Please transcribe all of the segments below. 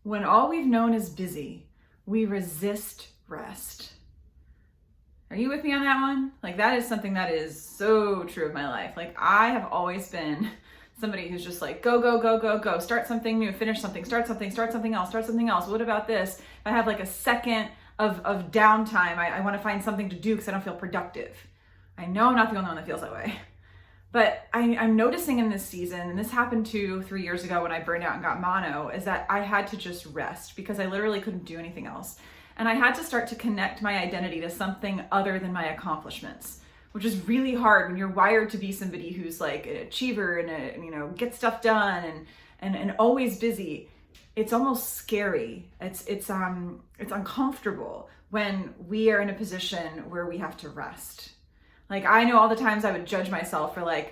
When all we've known is busy, we resist rest. Are you with me on that one? Like, that is something that is so true of my life. Like, I have always been somebody who's just like, go, go, go, go, go. Start something new, finish something, start something else, start something else. What about this? If I have like a second of downtime, I want to find something to do because I don't feel productive. I know I'm not the only one that feels that way. But I'm noticing in this season, and this happened 3 years ago when I burned out and got mono, is that I had to just rest because I literally couldn't do anything else. And I had to start to connect my identity to something other than my accomplishments, which is really hard when you're wired to be somebody who's like an achiever and get stuff done and always busy. It's almost scary. It's uncomfortable when we are in a position where we have to rest. Like, I know all the times I would judge myself for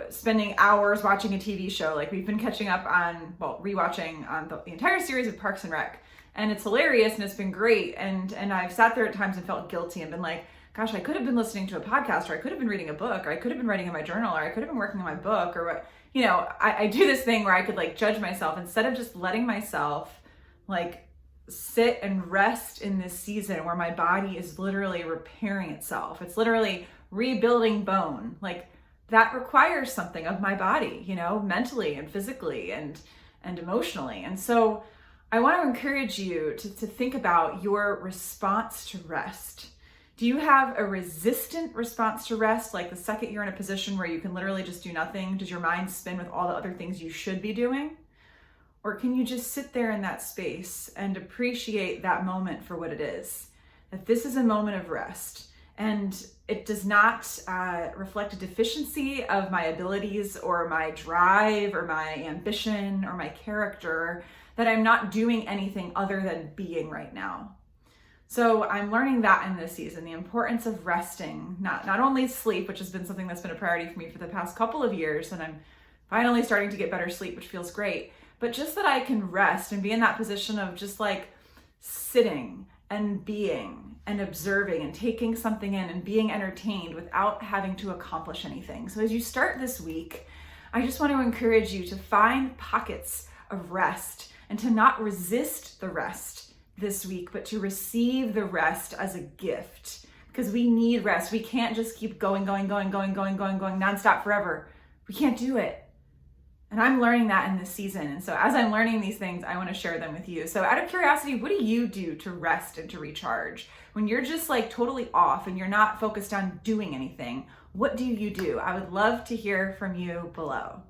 spending hours watching a TV show. Like, we've been catching up on, rewatching the entire series of Parks and Rec. And it's hilarious and it's been great. And I've sat there at times and felt guilty and been like, gosh, I could have been listening to a podcast, or I could have been reading a book, or I could have been writing in my journal, or I could have been working on my book, or what, I do this thing where I could like judge myself instead of just letting myself like sit and rest in this season where my body is literally repairing itself. It's literally rebuilding bone. Like, that requires something of my body, mentally and physically and emotionally. And so I want to encourage you to think about your response to rest. Do you have a resistant response to rest? Like, the second you're in a position where you can literally just do nothing, does your mind spin with all the other things you should be doing? Or can you just sit there in that space and appreciate that moment for what it is? That this is a moment of rest. And it does not reflect a deficiency of my abilities or my drive or my ambition or my character, that I'm not doing anything other than being right now. So I'm learning that in this season, the importance of resting, not only sleep, which has been something that's been a priority for me for the past couple of years, and I'm finally starting to get better sleep, which feels great, but just that I can rest and be in that position of just like sitting and being and observing and taking something in and being entertained without having to accomplish anything. So as you start this week, I just want to encourage you to find pockets of rest and to not resist the rest this week, but to receive the rest as a gift, because we need rest. We can't just keep going nonstop forever. We can't do it. And I'm learning that in this season. And so as I'm learning these things, I want to share them with you. So out of curiosity, what do you do to rest and to recharge? When you're just like totally off and you're not focused on doing anything, what do you do? I would love to hear from you below.